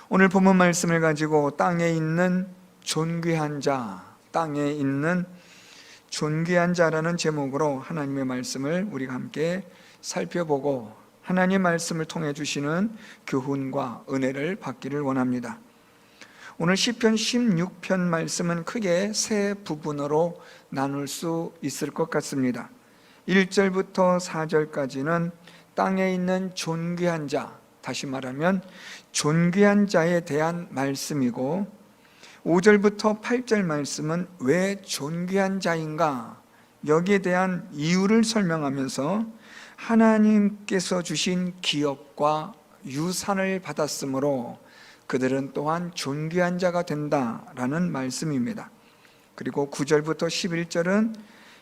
오늘 본문 말씀을 가지고 땅에 있는 존귀한 자라는 제목으로 하나님의 말씀을 우리가 함께 살펴보고 하나님의 말씀을 통해 주시는 교훈과 은혜를 받기를 원합니다. 오늘 시편 16편 말씀은 크게 세 부분으로 나눌 수 있을 것 같습니다. 1절부터 4절까지는 땅에 있는 존귀한 자, 다시 말하면 존귀한 자에 대한 말씀이고, 5절부터 8절 말씀은 왜 존귀한 자인가, 여기에 대한 이유를 설명하면서 하나님께서 주신 기업과 유산을 받았으므로 그들은 또한 존귀한 자가 된다라는 말씀입니다. 그리고 9절부터 11절은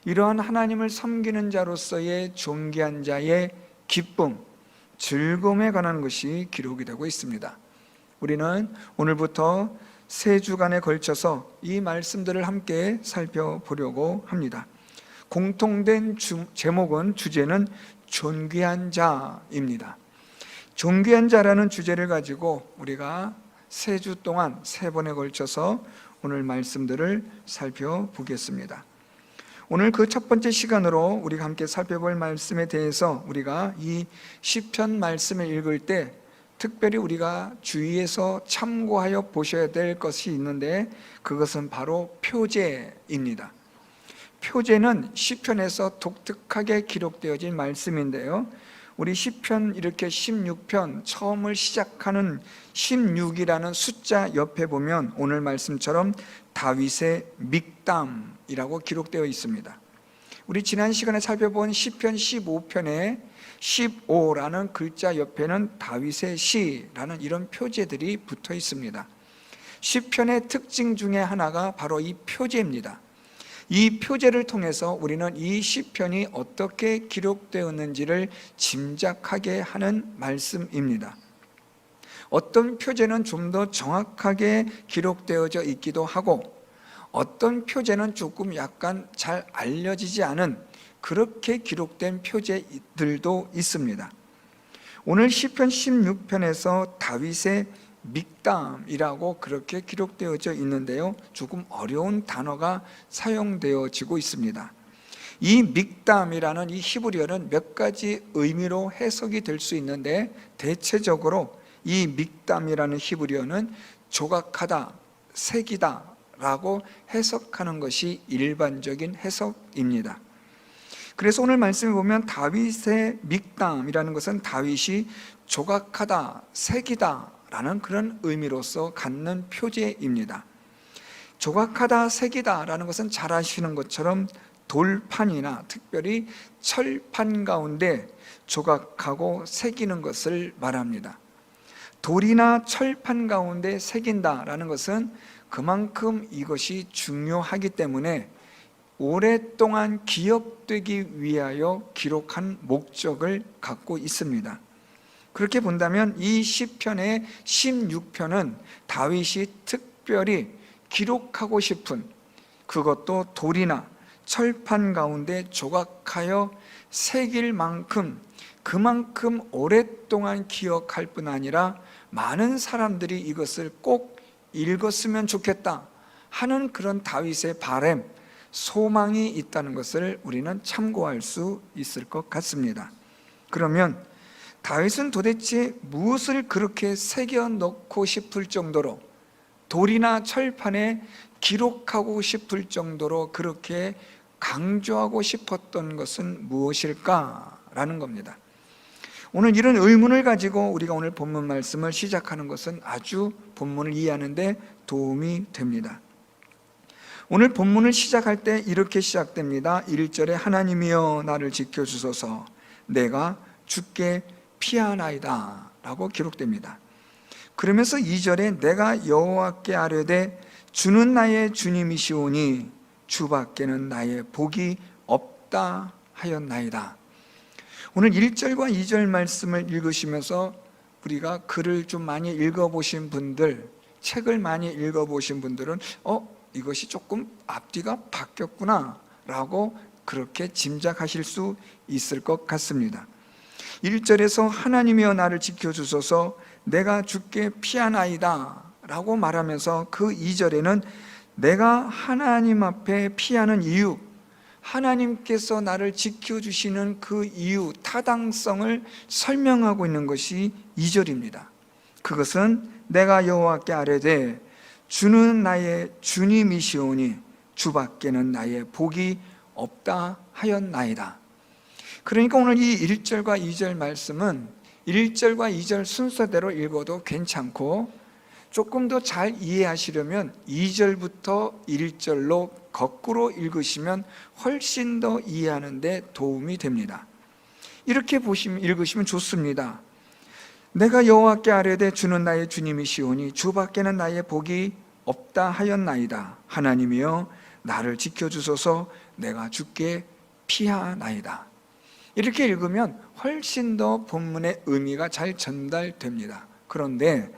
이러한 하나님을 섬기는 자로서의 존귀한 자의 기쁨, 즐거움에 관한 것이 기록이 되고 있습니다. 우리는 오늘부터 세 주간에 걸쳐서 이 말씀들을 함께 살펴보려고 합니다. 공통된 제목은, 주제는 존귀한 자입니다. 존귀한 자라는 주제를 가지고 우리가 세 주 동안 세 번에 걸쳐서 오늘 말씀들을 살펴보겠습니다. 오늘 그 첫 번째 시간으로 우리가 함께 살펴볼 말씀에 대해서 우리가 이 시편 말씀을 읽을 때 특별히 우리가 주의해서 참고하여 보셔야 될 것이 있는데, 그것은 바로 표제입니다. 표제는 시편에서 독특하게 기록되어진 말씀인데요, 우리 시편 이렇게 16편 처음을 시작하는 16이라는 숫자 옆에 보면 오늘 말씀처럼 다윗의 믹담이라고 기록되어 있습니다. 우리 지난 시간에 살펴본 시편 15편에 15라는 글자 옆에는 다윗의 시라는 이런 표제들이 붙어 있습니다. 시편의 특징 중에 하나가 바로 이 표제입니다. 이 표제를 통해서 우리는 이 시편이 어떻게 기록되었는지를 짐작하게 하는 말씀입니다. 어떤 표제는 좀 더 정확하게 기록되어져 있기도 하고, 어떤 표제는 조금 약간 잘 알려지지 않은 그렇게 기록된 표제들도 있습니다. 오늘 시편 16편에서 다윗의 믹담이라고 그렇게 기록되어져 있는데요, 조금 어려운 단어가 사용되어지고 있습니다. 이 믹담이라는 이 히브리어는 몇 가지 의미로 해석이 될 수 있는데, 대체적으로 이 믹담이라는 히브리어는 조각하다, 새기다 라고 해석하는 것이 일반적인 해석입니다. 그래서 오늘 말씀을 보면 다윗의 믹담이라는 것은 다윗이 조각하다, 새기다 라는 그런 의미로서 갖는 표제입니다. 조각하다, 새기다 라는 것은 잘 아시는 것처럼 돌판이나 특별히 철판 가운데 조각하고 새기는 것을 말합니다. 돌이나 철판 가운데 새긴다 라는 것은 그만큼 이것이 중요하기 때문에 오랫동안 기억되기 위하여 기록한 목적을 갖고 있습니다. 그렇게 본다면 이 시편의 16편은 다윗이 특별히 기록하고 싶은, 그것도 돌이나 철판 가운데 조각하여 새길 만큼, 그만큼 오랫동안 기억할 뿐 아니라 많은 사람들이 이것을 꼭 읽었으면 좋겠다 하는 그런 다윗의 바람, 소망이 있다는 것을 우리는 참고할 수 있을 것 같습니다. 그러면 다윗은 도대체 무엇을 그렇게 새겨 넣고 싶을 정도로, 돌이나 철판에 기록하고 싶을 정도로 그렇게 강조하고 싶었던 것은 무엇일까라는 겁니다. 오늘 이런 의문을 가지고 우리가 오늘 본문 말씀을 시작하는 것은 아주 본문을 이해하는 데 도움이 됩니다. 오늘 본문을 시작할 때 이렇게 시작됩니다. 1절에 하나님이여 나를 지켜주소서, 내가 주께 피하나이다 라고 기록됩니다. 그러면서 2절에 내가 여호와께 아뢰되 주는 나의 주님이시오니 주밖에는 나의 복이 없다 하였나이다. 오늘 1절과 2절 말씀을 읽으시면서 우리가 글을 좀 많이 읽어보신 분들, 책을 많이 읽어보신 분들은 이것이 조금 앞뒤가 바뀌었구나 라고 그렇게 짐작하실 수 있을 것 같습니다. 1절에서 하나님이여 나를 지켜주소서 내가 주께 피하나이다 라고 말하면서 그 2절에는 내가 하나님 앞에 피하는 이유, 하나님께서 나를 지켜주시는 그 이유, 타당성을 설명하고 있는 것이 2절입니다. 그것은 내가 여호와께 아뢰되 주는 나의 주님이시오니 주밖에는 나의 복이 없다 하였나이다. 그러니까 오늘 이 1절과 2절 말씀은 1절과 2절 순서대로 읽어도 괜찮고, 조금 더 잘 이해하시려면 2절부터 1절로 거꾸로 읽으시면 훨씬 더 이해하는 데 도움이 됩니다. 이렇게 읽으시면 좋습니다. 내가 여호와께 아뢰되 주는 나의 주님이시오니 주밖에는 나의 복이 없다 하였나이다. 하나님이여 나를 지켜주소서 내가 주께 피하나이다. 이렇게 읽으면 훨씬 더 본문의 의미가 잘 전달됩니다. 그런데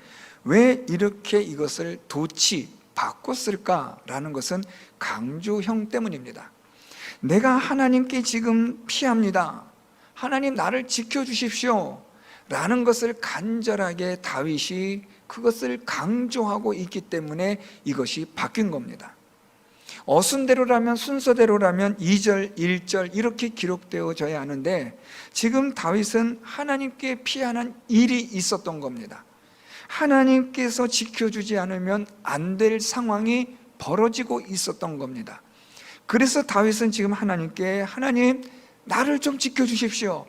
왜 이렇게 이것을 도치 바꿨을까라는 것은 강조형 때문입니다. 내가 하나님께 지금 피합니다. 하나님 나를 지켜주십시오 라는 것을 간절하게 다윗이 그것을 강조하고 있기 때문에 이것이 바뀐 겁니다. 어순대로라면, 순서대로라면 2절, 1절 이렇게 기록되어져야 하는데 지금 다윗은 하나님께 피하는 일이 있었던 겁니다. 하나님께서 지켜주지 않으면 안 될 상황이 벌어지고 있었던 겁니다. 그래서 다윗은 지금 하나님께 하나님 나를 좀 지켜주십시오.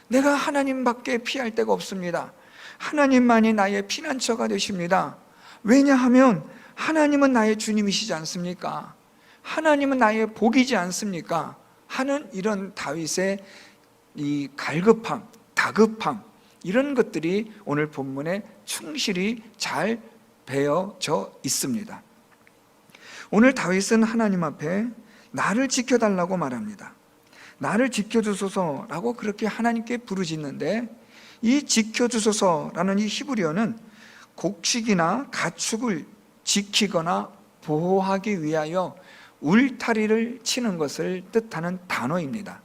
내가 하나님밖에 피할 데가 없습니다. 하나님만이 나의 피난처가 되십니다. 왜냐하면 하나님은 나의 주님이시지 않습니까? 하나님은 나의 복이지 않습니까? 하는 이런 다윗의 이 갈급함, 다급함, 이런 것들이 오늘 본문에 충실히 잘 배어져 있습니다. 오늘 다윗은 하나님 앞에 나를 지켜달라고 말합니다. 나를 지켜주소서라고 그렇게 하나님께 부르짖는데, 이 지켜주소서라는 이 히브리어는 곡식이나 가축을 지키거나 보호하기 위하여 울타리를 치는 것을 뜻하는 단어입니다.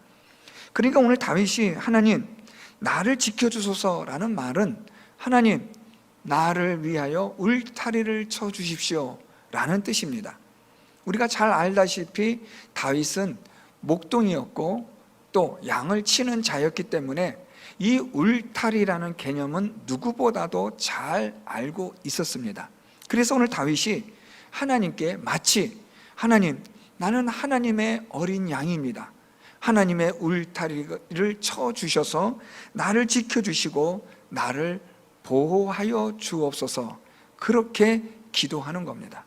그러니까 오늘 다윗이 하나님 나를 지켜주소서라는 말은 하나님 나를 위하여 울타리를 쳐주십시오 라는 뜻입니다. 우리가 잘 알다시피 다윗은 목동이었고 또 양을 치는 자였기 때문에 이 울타리라는 개념은 누구보다도 잘 알고 있었습니다. 그래서 오늘 다윗이 하나님께 마치 하나님 나는 하나님의 어린 양입니다. 하나님의 울타리를 쳐주셔서 나를 지켜주시고 나를 보호하여 주옵소서, 그렇게 기도하는 겁니다.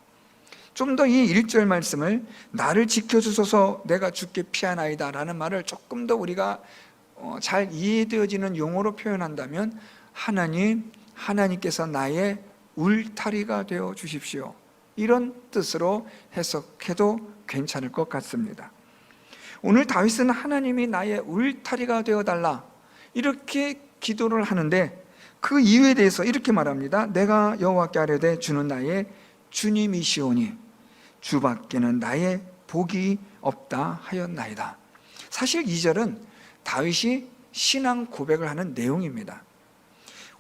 좀 더 이 1절 말씀을 나를 지켜주소서 내가 주께 피하나이다 라는 말을 조금 더 우리가 잘 이해되어지는 용어로 표현한다면 하나님께서 나의 울타리가 되어 주십시오, 이런 뜻으로 해석해도 괜찮을 것 같습니다. 오늘 다윗은 하나님이 나의 울타리가 되어달라 이렇게 기도를 하는데 그 이유에 대해서 이렇게 말합니다. 내가 여호와께 아뢰되 주는 나의 주님이시오니 주밖에는 나의 복이 없다 하였나이다. 사실 2절은 다윗이 신앙 고백을 하는 내용입니다.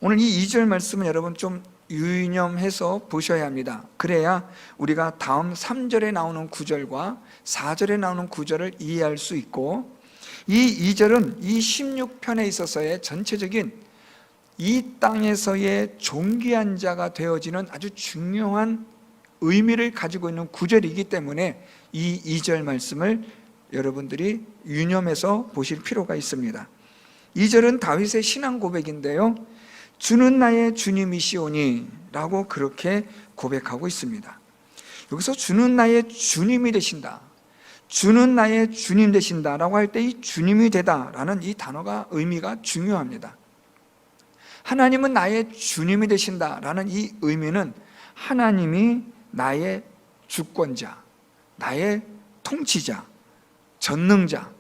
오늘 이 2절 말씀은 여러분 좀 유념해서 보셔야 합니다. 그래야 우리가 다음 3절에 나오는 9절과 4절에 나오는 9절을 이해할 수 있고, 이 2절은 이 16편에 있어서의 전체적인 이 땅에서의 존귀한 자가 되어지는 아주 중요한 의미를 가지고 있는 구절이기 때문에 이 2절 말씀을 여러분들이 유념해서 보실 필요가 있습니다. 2절은 다윗의 신앙 고백인데요, 주는 나의 주님이시오니 라고 그렇게 고백하고 있습니다. 여기서 주는 나의 주님이 되신다, 주는 나의 주님 되신다 라고 할 때 이 주님이 되다 라는 이 단어가 의미가 중요합니다. 하나님은 나의 주님이 되신다 라는 이 의미는 하나님이 나의 주권자, 나의 통치자, 전능자,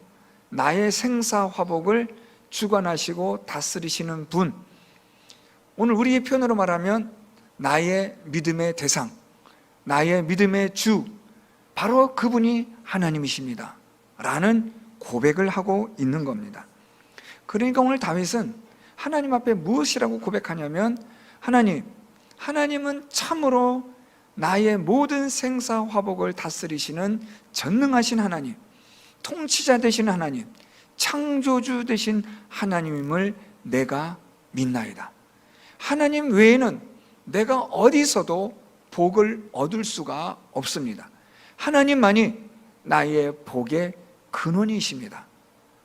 나의 생사화복을 주관하시고 다스리시는 분, 오늘 우리의 표현으로 말하면 나의 믿음의 대상, 나의 믿음의 주, 바로 그분이 하나님이십니다 라는 고백을 하고 있는 겁니다. 그러니까 오늘 다윗은 하나님 앞에 무엇이라고 고백하냐면, 하나님은 참으로 나의 모든 생사화복을 다스리시는 전능하신 하나님, 통치자 되신 하나님, 창조주 되신 하나님임을 내가 믿나이다. 하나님 외에는 내가 어디서도 복을 얻을 수가 없습니다. 하나님만이 나의 복의 근원이십니다.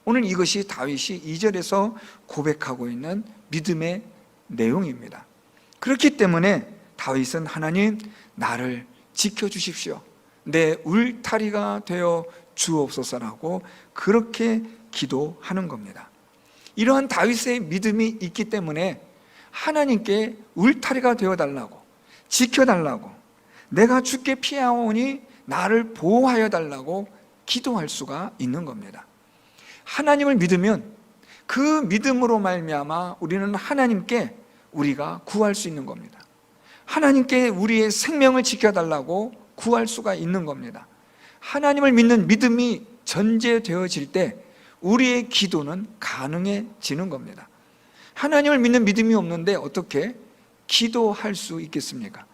오늘 이것이 다윗이 2절에서 고백하고 있는 믿음의 내용입니다. 그렇기 때문에 다윗은 하나님, 나를 지켜주십시오, 내 울타리가 되어 주옵소서라고 그렇게 기도하는 겁니다. 이러한 다윗의 믿음이 있기 때문에 하나님께 울타리가 되어달라고, 지켜달라고, 내가 주께 피하오니 나를 보호하여 달라고 기도할 수가 있는 겁니다. 하나님을 믿으면 그 믿음으로 말미암아 우리는 하나님께 우리가 구할 수 있는 겁니다. 하나님께 우리의 생명을 지켜달라고 구할 수가 있는 겁니다. 하나님을 믿는 믿음이 전제되어질 때 우리의 기도는 가능해지는 겁니다. 하나님을 믿는 믿음이 없는데 어떻게 기도할 수 있겠습니까?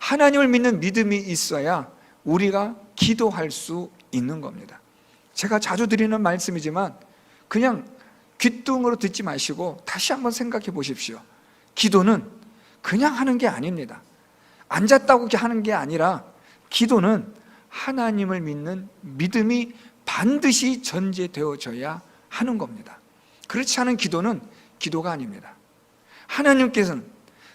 하나님을 믿는 믿음이 있어야 우리가 기도할 수 있는 겁니다. 제가 자주 드리는 말씀이지만 그냥 귓등으로 듣지 마시고 다시 한번 생각해 보십시오. 기도는 그냥 하는 게 아닙니다. 앉았다고 하는 게 아니라 기도는 하나님을 믿는 믿음이 반드시 전제되어져야 하는 겁니다. 그렇지 않은 기도는 기도가 아닙니다. 하나님께서는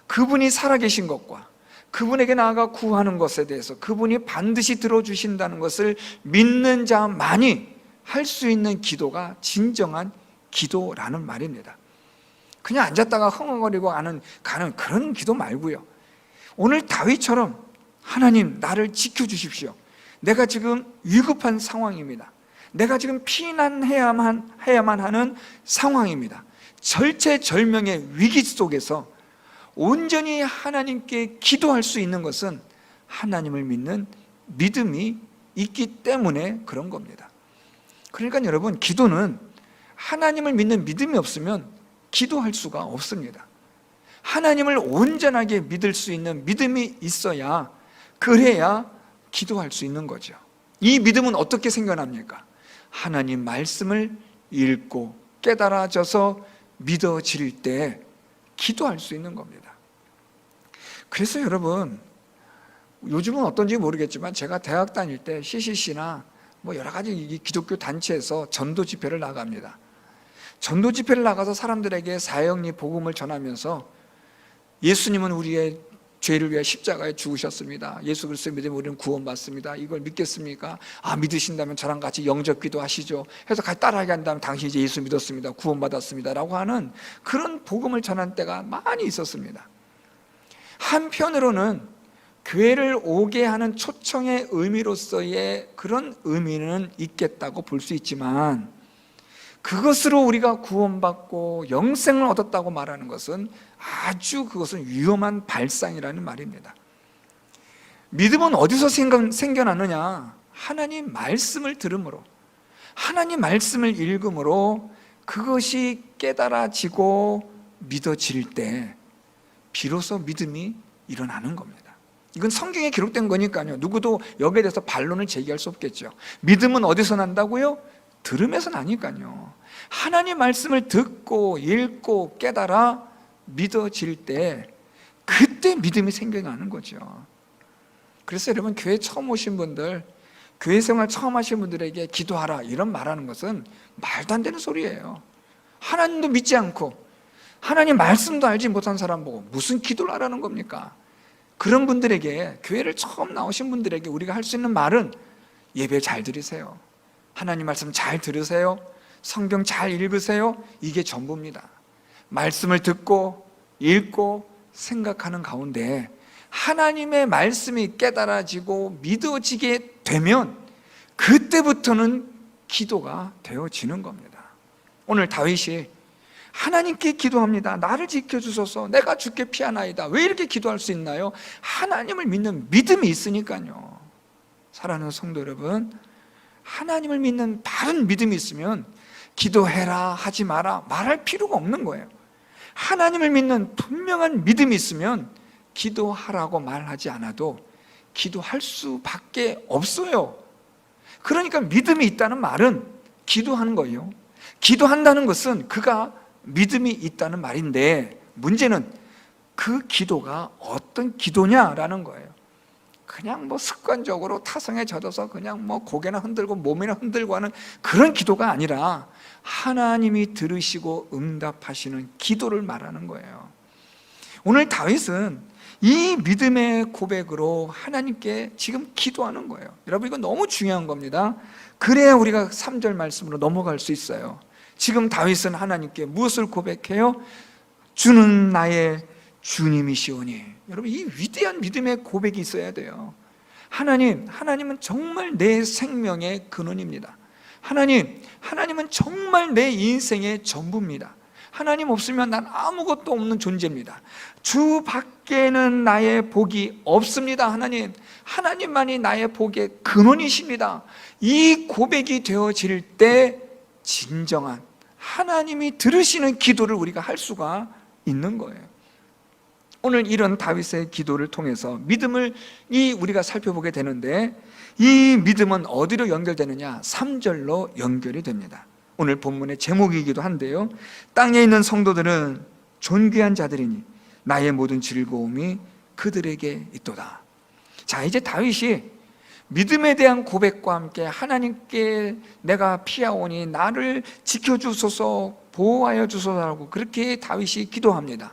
그분이 살아계신 것과 그분에게 나아가 구하는 것에 대해서 그분이 반드시 들어주신다는 것을 믿는 자만이 할 수 있는 기도가 진정한 기도라는 말입니다. 그냥 앉았다가 흥얼거리고 가는 그런 기도 말고요, 오늘 다윗처럼 하나님, 나를 지켜주십시오, 내가 지금 위급한 상황입니다, 내가 지금 피난해야만 하는 상황입니다, 절체절명의 위기 속에서 온전히 하나님께 기도할 수 있는 것은 하나님을 믿는 믿음이 있기 때문에 그런 겁니다. 그러니까 여러분, 기도는 하나님을 믿는 믿음이 없으면 기도할 수가 없습니다. 하나님을 온전하게 믿을 수 있는 믿음이 있어야, 그래야 기도할 수 있는 거죠. 이 믿음은 어떻게 생겨납니까? 하나님 말씀을 읽고 깨달아져서 믿어질 때 기도할 수 있는 겁니다. 그래서 여러분, 요즘은 어떤지 모르겠지만 제가 대학 다닐 때 CCC나 여러 가지 기독교 단체에서 전도 집회를 나갑니다. 전도 집회를 나가서 사람들에게 사형리 복음을 전하면서 예수님은 우리의 죄를 위해 십자가에 죽으셨습니다, 예수 그리스도 믿으면 우리는 구원받습니다, 이걸 믿겠습니까? 믿으신다면 저랑 같이 영접기도 하시죠 해서 같이 따라하게 한다면 당신이 이제 예수 믿었습니다, 구원받았습니다 라고 하는 그런 복음을 전한 때가 많이 있었습니다. 한편으로는 교회를 오게 하는 초청의 의미로서의 그런 의미는 있겠다고 볼 수 있지만, 그것으로 우리가 구원받고 영생을 얻었다고 말하는 것은 그것은 위험한 발상이라는 말입니다. 믿음은 어디서 생겨나느냐? 하나님 말씀을 들음으로, 하나님 말씀을 읽음으로 그것이 깨달아지고 믿어질 때 비로소 믿음이 일어나는 겁니다. 이건 성경에 기록된 거니까요, 누구도 여기에 대해서 반론을 제기할 수 없겠죠. 믿음은 어디서 난다고요? 들음에서 나니까요. 하나님 말씀을 듣고 읽고 깨달아 믿어질 때 그때 믿음이 생겨나는 거죠. 그래서 여러분, 교회 처음 오신 분들, 교회 생활 처음 하신 분들에게 기도하라 이런 말하는 것은 말도 안 되는 소리예요. 하나님도 믿지 않고 하나님 말씀도 알지 못한 사람 보고 무슨 기도를 하라는 겁니까? 그런 분들에게, 교회를 처음 나오신 분들에게 우리가 할 수 있는 말은 예배 잘 들으세요, 하나님 말씀 잘 들으세요, 성경 잘 읽으세요, 이게 전부입니다. 말씀을 듣고 읽고 생각하는 가운데 하나님의 말씀이 깨달아지고 믿어지게 되면 그때부터는 기도가 되어지는 겁니다. 오늘 다윗이 하나님께 기도합니다. 나를 지켜주소서, 내가 주께 피하나이다. 왜 이렇게 기도할 수 있나요? 하나님을 믿는 믿음이 있으니까요. 사랑하는 성도 여러분, 하나님을 믿는 바른 믿음이 있으면 기도해라 하지 마라 말할 필요가 없는 거예요. 하나님을 믿는 분명한 믿음이 있으면 기도하라고 말하지 않아도 기도할 수밖에 없어요. 그러니까 믿음이 있다는 말은 기도하는 거예요. 기도한다는 것은 그가 믿음이 있다는 말인데, 문제는 그 기도가 어떤 기도냐라는 거예요. 그냥 뭐 습관적으로 타성에 젖어서 그냥 뭐 고개나 흔들고 몸이나 흔들고 하는 그런 기도가 아니라 하나님이 들으시고 응답하시는 기도를 말하는 거예요. 오늘 다윗은 이 믿음의 고백으로 하나님께 지금 기도하는 거예요. 여러분, 이거 너무 중요한 겁니다. 그래야 우리가 3절 말씀으로 넘어갈 수 있어요. 지금 다윗은 하나님께 무엇을 고백해요? 주는 나의 주님이시오니. 여러분, 이 위대한 믿음의 고백이 있어야 돼요. 하나님은 정말 내 생명의 근원입니다. 하나님은 정말 내 인생의 전부입니다. 하나님 없으면 난 아무것도 없는 존재입니다. 주 밖에는 나의 복이 없습니다. 하나님만이 나의 복의 근원이십니다. 이 고백이 되어질 때 진정한 하나님이 들으시는 기도를 우리가 할 수가 있는 거예요. 오늘 이런 다윗의 기도를 통해서 믿음을 우리가 살펴보게 되는데, 이 믿음은 어디로 연결되느냐? 3절로 연결이 됩니다. 오늘 본문의 제목이기도 한데요, 땅에 있는 성도들은 존귀한 자들이니 나의 모든 즐거움이 그들에게 있도다. 자, 이제 다윗이 믿음에 대한 고백과 함께 하나님께 내가 피하오니 나를 지켜주소서, 보호하여 주소서라고 그렇게 다윗이 기도합니다.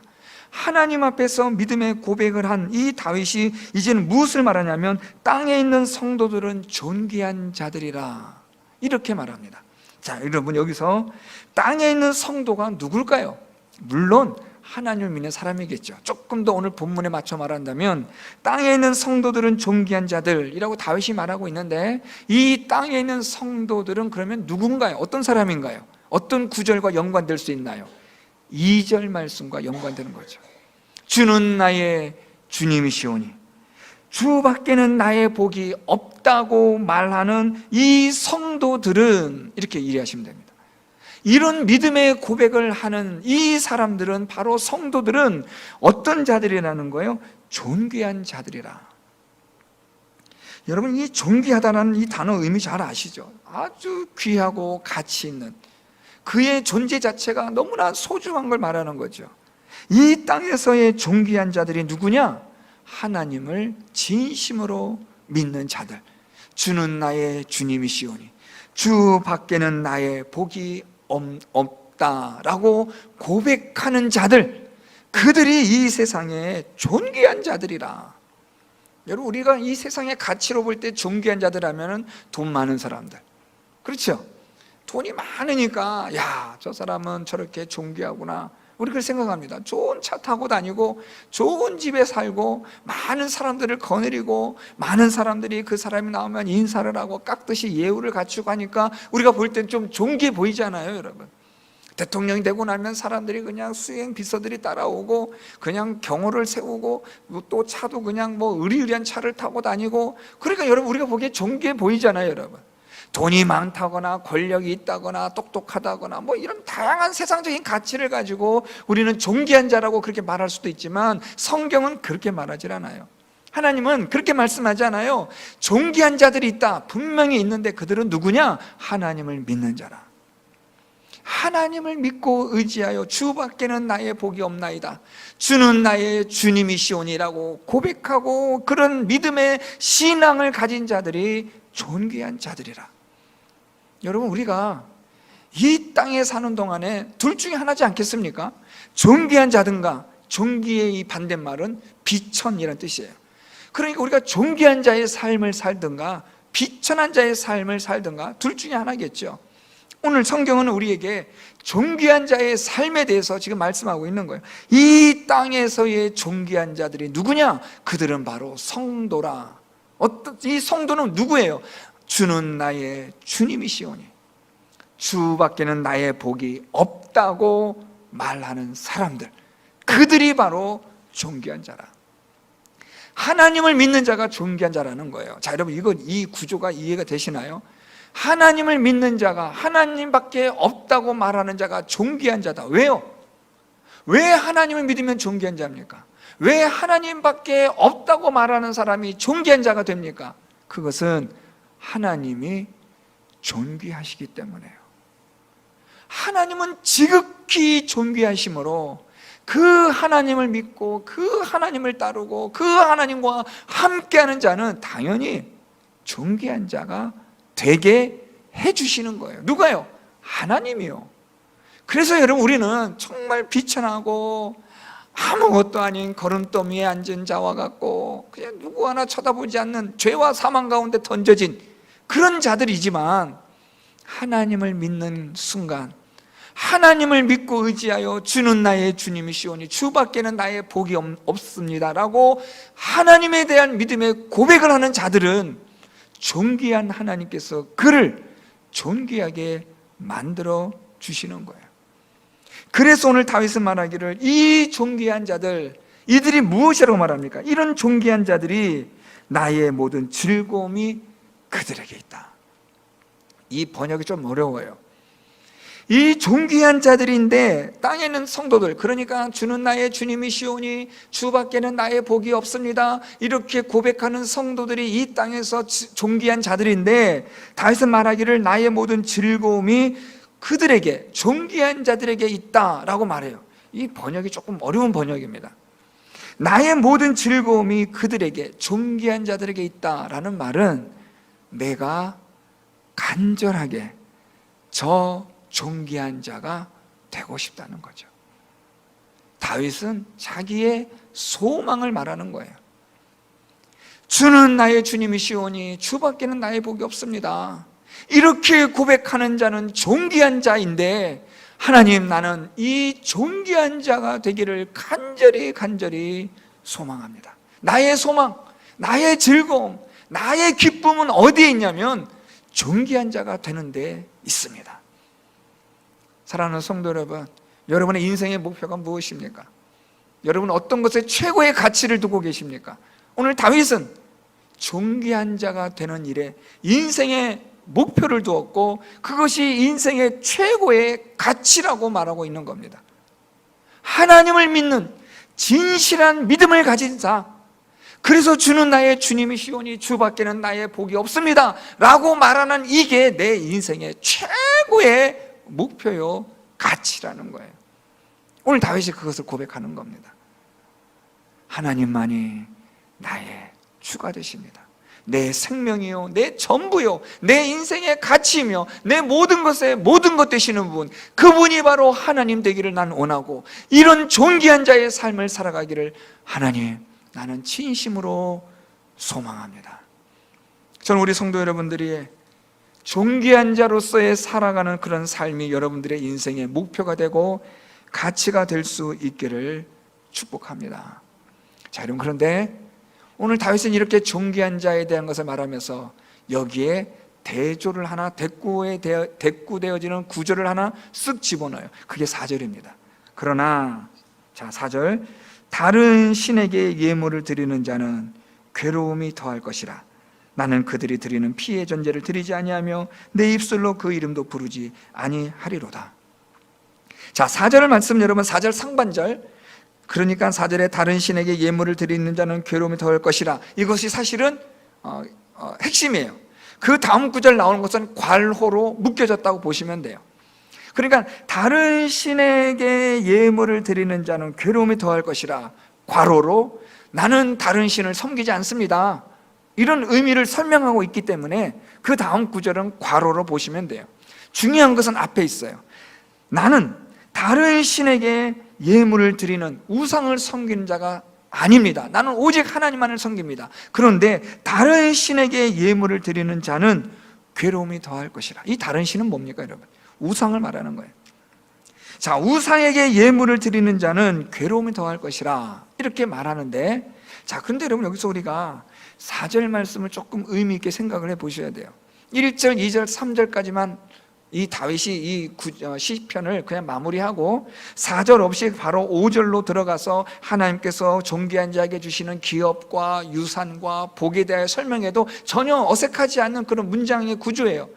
하나님 앞에서 믿음의 고백을 한 이 다윗이 이제는 무엇을 말하냐면 땅에 있는 성도들은 존귀한 자들이라, 이렇게 말합니다. 자, 여러분, 여기서 땅에 있는 성도가 누굴까요? 물론 하나님을 믿는 사람이겠죠. 조금 더 오늘 본문에 맞춰 말한다면 땅에 있는 성도들은 존귀한 자들이라고 다윗이 말하고 있는데, 이 땅에 있는 성도들은 그러면 누군가요? 어떤 사람인가요? 어떤 구절과 연관될 수 있나요? 2절 말씀과 연관되는 거죠. 주는 나의 주님이시오니 주 밖에는 나의 복이 없다고 말하는 이 성도들은, 이렇게 이해하시면 됩니다. 이런 믿음의 고백을 하는 이 사람들은, 바로 성도들은 어떤 자들이라는 거예요? 존귀한 자들이라. 여러분, 이 존귀하다는 이 단어 의미 잘 아시죠? 아주 귀하고 가치 있는, 그의 존재 자체가 너무나 소중한 걸 말하는 거죠. 이 땅에서의 존귀한 자들이 누구냐? 하나님을 진심으로 믿는 자들. 주는 나의 주님이시오니 주 밖에는 나의 복이 없다라고 고백하는 자들, 그들이 이 세상의 존귀한 자들이라. 여러분, 우리가 이 세상의 가치로 볼 때 존귀한 자들 하면은 돈 많은 사람들, 그렇죠? 돈이 많으니까 야, 저 사람은 저렇게 존귀하구나, 우리 그렇게 생각합니다. 좋은 차 타고 다니고 좋은 집에 살고 많은 사람들을 거느리고 많은 사람들이 그 사람이 나오면 인사를 하고 깍듯이 예우를 갖추고 하니까 우리가 볼 땐 좀 존귀해 보이잖아요. 여러분, 대통령이 되고 나면 사람들이 그냥 수행 비서들이 따라오고 그냥 경호를 세우고 또 차도 그냥 뭐 의리의리한 차를 타고 다니고, 그러니까 여러분, 우리가 보기에 존귀해 보이잖아요. 여러분, 돈이 많다거나 권력이 있다거나 똑똑하다거나 뭐 이런 다양한 세상적인 가치를 가지고 우리는 존귀한 자라고 그렇게 말할 수도 있지만, 성경은 그렇게 말하지 않아요. 하나님은 그렇게 말씀하지 않아요. 존귀한 자들이 있다, 분명히 있는데 그들은 누구냐? 하나님을 믿는 자라. 하나님을 믿고 의지하여 주 밖에는 나의 복이 없나이다, 주는 나의 주님이시오니라고 고백하고 그런 믿음의 신앙을 가진 자들이 존귀한 자들이라. 여러분, 우리가 이 땅에 사는 동안에 둘 중에 하나지 않겠습니까? 존귀한 자든가, 존귀의 이 반대말은 비천이라는 뜻이에요. 그러니까 우리가 존귀한 자의 삶을 살든가 비천한 자의 삶을 살든가 둘 중에 하나겠죠. 오늘 성경은 우리에게 존귀한 자의 삶에 대해서 지금 말씀하고 있는 거예요. 이 땅에서의 존귀한 자들이 누구냐? 그들은 바로 성도라. 이 성도는 누구예요? 주는 나의 주님이시오니 주 밖에는 나의 복이 없다고 말하는 사람들, 그들이 바로 존귀한 자라. 하나님을 믿는 자가 존귀한 자라는 거예요. 자, 여러분, 이 구조가 이해가 되시나요? 하나님을 믿는 자가, 하나님밖에 없다고 말하는 자가 존귀한 자다. 왜요? 왜 하나님을 믿으면 존귀한 자입니까? 왜 하나님밖에 없다고 말하는 사람이 존귀한 자가 됩니까? 그것은 하나님이 존귀하시기 때문에요. 하나님은 지극히 존귀하심으로 그 하나님을 믿고 그 하나님을 따르고 그 하나님과 함께하는 자는 당연히 존귀한 자가 되게 해주시는 거예요. 누가요? 하나님이요. 그래서 여러분, 우리는 정말 비천하고 아무것도 아닌 거름더미에 앉은 자와 같고 그냥 누구 하나 쳐다보지 않는 죄와 사망 가운데 던져진 그런 자들이지만, 하나님을 믿는 순간, 하나님을 믿고 의지하여 주는 나의 주님이시오니 주밖에는 나의 복이 없습니다 라고 하나님에 대한 믿음의 고백을 하는 자들은 존귀한 하나님께서 그를 존귀하게 만들어 주시는 거예요. 그래서 오늘 다윗은 말하기를, 이 존귀한 자들, 이들이 무엇이라고 말합니까? 이런 존귀한 자들이 나의 모든 즐거움이 그들에게 있다. 이 번역이 좀 어려워요. 이 존귀한 자들인데 땅에 있는 성도들, 그러니까 주는 나의 주님이시오니 주밖에는 나의 복이 없습니다, 이렇게 고백하는 성도들이 이 땅에서 존귀한 자들인데, 다윗은 말하기를 나의 모든 즐거움이 그들에게, 존귀한 자들에게 있다라고 말해요. 이 번역이 조금 어려운 번역입니다. 나의 모든 즐거움이 그들에게, 존귀한 자들에게 있다라는 말은 내가 간절하게 저 존귀한 자가 되고 싶다는 거죠. 다윗은 자기의 소망을 말하는 거예요. 주는 나의 주님이시오니 주밖에는 나의 복이 없습니다, 이렇게 고백하는 자는 존귀한 자인데, 하나님, 나는 이 존귀한 자가 되기를 간절히 소망합니다. 나의 소망, 나의 즐거움, 나의 기쁨은 어디에 있냐면 존귀한 자가 되는 데 있습니다. 사랑하는 성도 여러분, 여러분의 인생의 목표가 무엇입니까? 여러분 어떤 것에 최고의 가치를 두고 계십니까? 오늘 다윗은 존귀한 자가 되는 일에 인생의 목표를 두었고 그것이 인생의 최고의 가치라고 말하고 있는 겁니다. 하나님을 믿는 진실한 믿음을 가진 자, 그래서 주는 나의 주님이시오니 주밖에는 나의 복이 없습니다 라고 말하는 이게 내 인생의 최고의 목표요, 가치라는 거예요. 오늘 다윗이 그것을 고백하는 겁니다. 하나님만이 나의 주가 되십니다. 내 생명이요, 내 전부요, 내 인생의 가치이며 내 모든 것의 모든 것 되시는 분, 그분이 바로 하나님 되기를 난 원하고, 이런 존귀한 자의 삶을 살아가기를 하나님, 나는 진심으로 소망합니다. 저는 우리 성도 여러분들이 존귀한 자로서의 살아가는 그런 삶이 여러분들의 인생의 목표가 되고 가치가 될 수 있기를 축복합니다. 자, 여러분, 그런데 오늘 다윗은 이렇게 존귀한 자에 대한 것을 말하면서 여기에 대조를 하나, 대꾸되어지는 구절을 하나 쓱 집어넣어요. 그게 4절입니다. 그러나, 자, 4절, 다른 신에게 예물을 드리는 자는 괴로움이 더할 것이라. 나는 그들이 드리는 피의 전제를 드리지 아니하며 내 입술로 그 이름도 부르지 아니하리로다. 자, 4절을 말씀, 여러분 4절 상반절, 그러니까 4절에 다른 신에게 예물을 드리는 자는 괴로움이 더할 것이라, 이것이 사실은 핵심이에요. 그 다음 구절 나오는 것은 괄호로 묶여졌다고 보시면 돼요. 그러니까 다른 신에게 예물을 드리는 자는 괴로움이 더할 것이라, 괄호로 나는 다른 신을 섬기지 않습니다, 이런 의미를 설명하고 있기 때문에 그 다음 구절은 괄호로 보시면 돼요. 중요한 것은 앞에 있어요. 나는 다른 신에게 예물을 드리는, 우상을 섬기는 자가 아닙니다. 나는 오직 하나님만을 섬깁니다. 그런데 다른 신에게 예물을 드리는 자는 괴로움이 더할 것이라. 이 다른 신은 뭡니까, 여러분? 우상을 말하는 거예요. 자, 우상에게 예물을 드리는 자는 괴로움이 더할 것이라, 이렇게 말하는데, 자, 그런데 여러분, 여기서 우리가 4절 말씀을 조금 의미 있게 생각을 해 보셔야 돼요. 1절, 2절, 3절까지만 이 다윗이 이 시편을 그냥 마무리하고 4절 없이 바로 5절로 들어가서 하나님께서 존귀한 자에게 주시는 기업과 유산과 복에 대해 설명해도 전혀 어색하지 않는 그런 문장의 구조예요.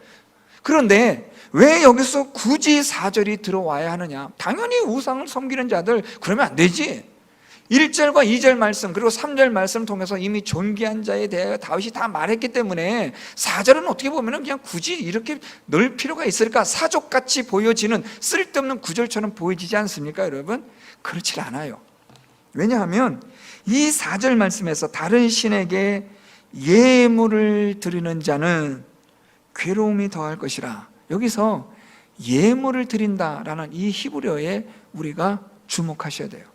그런데 왜 여기서 굳이 4절이 들어와야 하느냐? 당연히 우상을 섬기는 자들 그러면 안 되지. 1절과 2절 말씀 그리고 3절 말씀을 통해서 이미 존귀한 자에 대해 다윗이 다 말했기 때문에 4절은 어떻게 보면 그냥 굳이 이렇게 넣을 필요가 있을까? 사족같이 보여지는 쓸데없는 구절처럼 보여지지 않습니까, 여러분? 그렇지 않아요. 왜냐하면 이 4절 말씀에서 다른 신에게 예물을 드리는 자는 괴로움이 더할 것이라, 여기서 예물을 드린다라는 이 히브리어에 우리가 주목하셔야 돼요.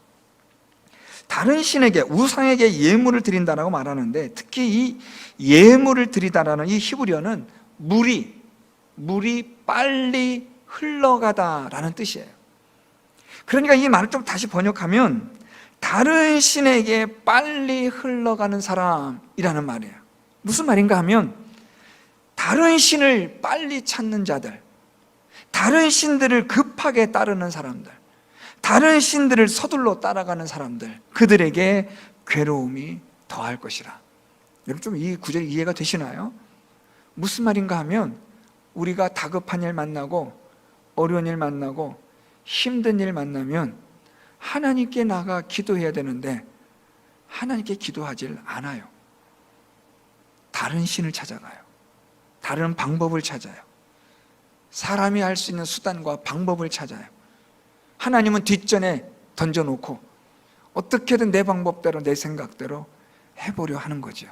다른 신에게, 우상에게 예물을 드린다라고 말하는데, 특히 이 예물을 드리다라는 이 히브리어는 물이 빨리 흘러가다라는 뜻이에요. 그러니까 이 말을 좀 다시 번역하면 다른 신에게 빨리 흘러가는 사람이라는 말이에요. 무슨 말인가 하면 다른 신을 빨리 찾는 자들, 다른 신들을 급하게 따르는 사람들, 다른 신들을 서둘러 따라가는 사람들, 그들에게 괴로움이 더할 것이라. 여러분 좀 이 구절이 이해가 되시나요? 무슨 말인가 하면 우리가 다급한 일 만나고 어려운 일 만나고 힘든 일 만나면 하나님께 나가 기도해야 되는데 하나님께 기도하질 않아요. 다른 신을 찾아가요. 다른 방법을 찾아요. 사람이 할 수 있는 수단과 방법을 찾아요. 하나님은 뒷전에 던져놓고 어떻게든 내 방법대로 내 생각대로 해보려 하는 거죠.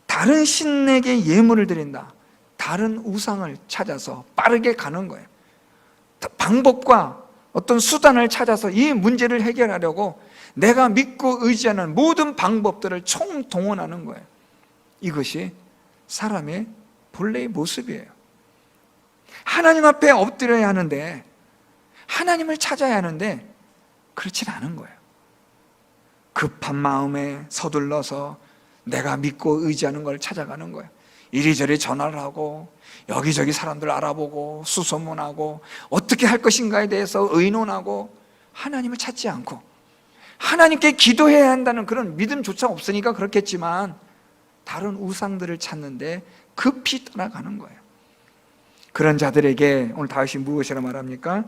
다른 신에게 예물을 드린다, 다른 우상을 찾아서 빠르게 가는 거예요. 방법과 어떤 수단을 찾아서 이 문제를 해결하려고 내가 믿고 의지하는 모든 방법들을 총동원하는 거예요. 이것이 사람의 본래의 모습이에요. 하나님 앞에 엎드려야 하는데, 하나님을 찾아야 하는데 그렇진 않은 거예요. 급한 마음에 서둘러서 내가 믿고 의지하는 걸 찾아가는 거예요. 이리저리 전화를 하고 여기저기 사람들 알아보고 수소문하고 어떻게 할 것인가에 대해서 의논하고 하나님을 찾지 않고, 하나님께 기도해야 한다는 그런 믿음조차 없으니까 그렇겠지만 다른 우상들을 찾는데 급히 떠나가는 거예요. 그런 자들에게 오늘 다윗이 무엇이라 말합니까?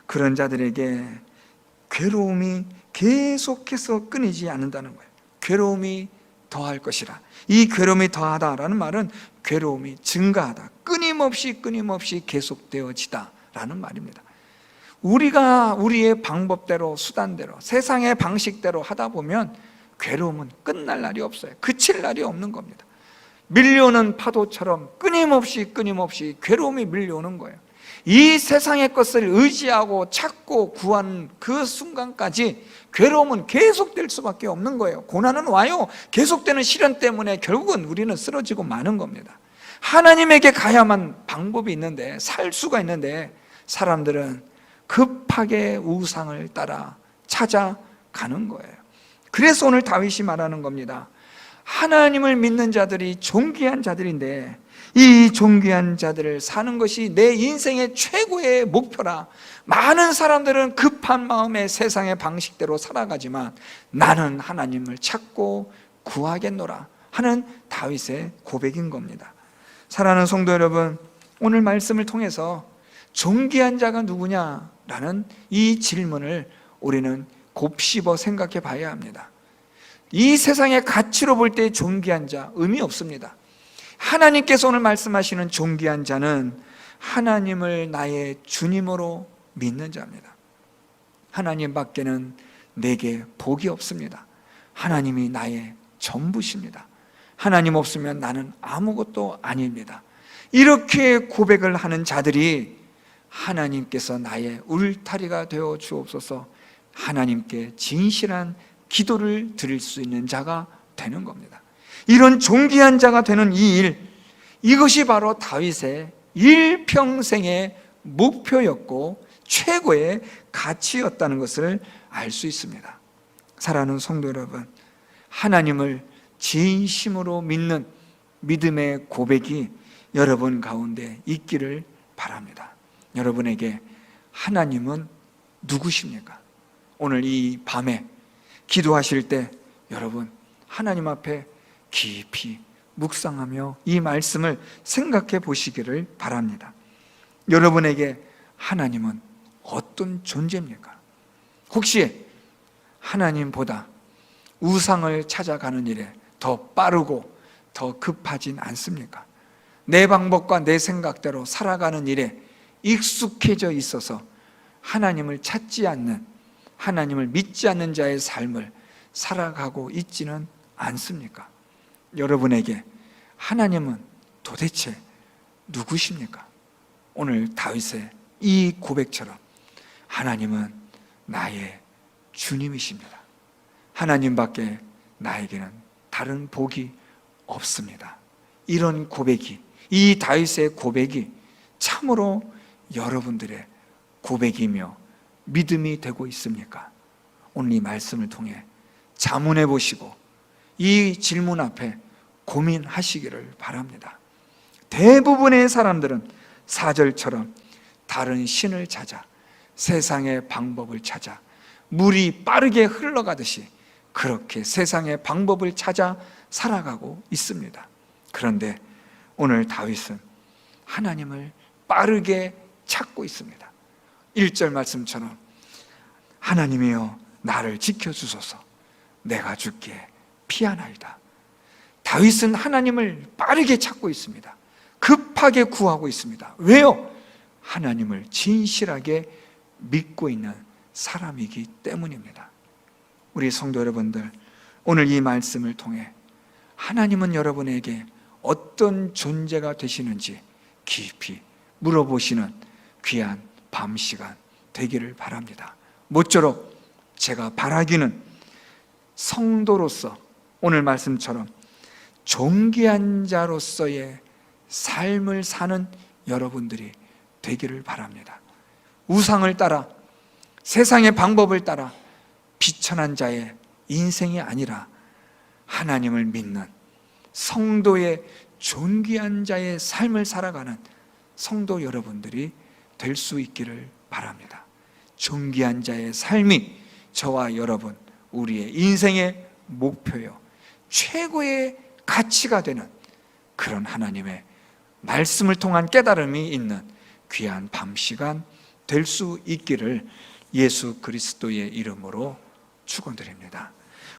그런 자들에게 괴로움이 계속해서 끊이지 않는다는 거예요. 괴로움이 더할 것이라. 이 괴로움이 더하다라는 말은 괴로움이 증가하다, 끊임없이 계속되어지다 라는 말입니다. 우리가 우리의 방법대로 수단대로 세상의 방식대로 하다 보면 괴로움은 끝날 날이 없어요. 그칠 날이 없는 겁니다. 밀려오는 파도처럼 끊임없이 괴로움이 밀려오는 거예요. 이 세상의 것을 의지하고 찾고 구하는 그 순간까지 괴로움은 계속될 수밖에 없는 거예요. 고난은 와요. 계속되는 시련 때문에 결국은 우리는 쓰러지고 마는 겁니다. 하나님에게 가야만 방법이 있는데, 살 수가 있는데 사람들은 급하게 우상을 따라 찾아가는 거예요. 그래서 오늘 다윗이 말하는 겁니다. 하나님을 믿는 자들이 존귀한 자들인데 이 존귀한 자들을 사는 것이 내 인생의 최고의 목표라. 많은 사람들은 급한 마음에 세상의 방식대로 살아가지만 나는 하나님을 찾고 구하겠노라 하는 다윗의 고백인 겁니다. 사랑하는 성도 여러분, 오늘 말씀을 통해서 존귀한 자가 누구냐라는 이 질문을 우리는 곱씹어 생각해 봐야 합니다. 이 세상의 가치로 볼 때 존귀한 자 의미 없습니다. 하나님께서 오늘 말씀하시는 존귀한 자는 하나님을 나의 주님으로 믿는 자입니다. 하나님 밖에는 내게 복이 없습니다. 하나님이 나의 전부십니다. 하나님 없으면 나는 아무것도 아닙니다. 이렇게 고백을 하는 자들이 하나님께서 나의 울타리가 되어 주옵소서, 하나님께 진실한 기도를 드릴 수 있는 자가 되는 겁니다. 이런 존귀한 자가 되는 이 일, 이것이 바로 다윗의 일평생의 목표였고 최고의 가치였다는 것을 알 수 있습니다. 사랑하는 성도 여러분, 하나님을 진심으로 믿는 믿음의 고백이 여러분 가운데 있기를 바랍니다. 여러분에게 하나님은 누구십니까? 오늘 이 밤에 기도하실 때 여러분 하나님 앞에 깊이 묵상하며 이 말씀을 생각해 보시기를 바랍니다. 여러분에게 하나님은 어떤 존재입니까? 혹시 하나님보다 우상을 찾아가는 일에 더 빠르고 더 급하진 않습니까? 내 방법과 내 생각대로 살아가는 일에 익숙해져 있어서 하나님을 찾지 않는, 하나님을 믿지 않는 자의 삶을 살아가고 있지는 않습니까? 여러분에게 하나님은 도대체 누구십니까? 오늘 다윗의 이 고백처럼 하나님은 나의 주님이십니다. 하나님밖에 나에게는 다른 복이 없습니다. 이런 고백이, 이 다윗의 고백이 참으로 여러분들의 고백이며 믿음이 되고 있습니까? 오늘 이 말씀을 통해 자문해 보시고 이 질문 앞에 고민하시기를 바랍니다. 대부분의 사람들은 4절처럼 다른 신을 찾아, 세상의 방법을 찾아, 물이 빠르게 흘러가듯이 그렇게 세상의 방법을 찾아 살아가고 있습니다. 그런데 오늘 다윗은 하나님을 빠르게 찾고 있습니다. 1절 말씀처럼 하나님이여 나를 지켜주소서, 내가 주께 피하나이다. 다윗은 하나님을 빠르게 찾고 있습니다. 급하게 구하고 있습니다. 왜요? 하나님을 진실하게 믿고 있는 사람이기 때문입니다. 우리 성도 여러분들, 오늘 이 말씀을 통해 하나님은 여러분에게 어떤 존재가 되시는지 깊이 물어보시는 귀한 밤 시간 되기를 바랍니다. 모쪼록 제가 바라기는 성도로서 오늘 말씀처럼 존귀한 자로서의 삶을 사는 여러분들이 되기를 바랍니다. 우상을 따라, 세상의 방법을 따라 비천한 자의 인생이 아니라 하나님을 믿는 성도의 존귀한 자의 삶을 살아가는 성도 여러분들이 될 수 있기를 바랍니다. 존귀한 자의 삶이 저와 여러분, 우리의 인생의 목표요, 최고의 가치가 되는 그런 하나님의 말씀을 통한 깨달음이 있는 귀한 밤 시간 될 수 있기를 예수 그리스도의 이름으로 축원드립니다.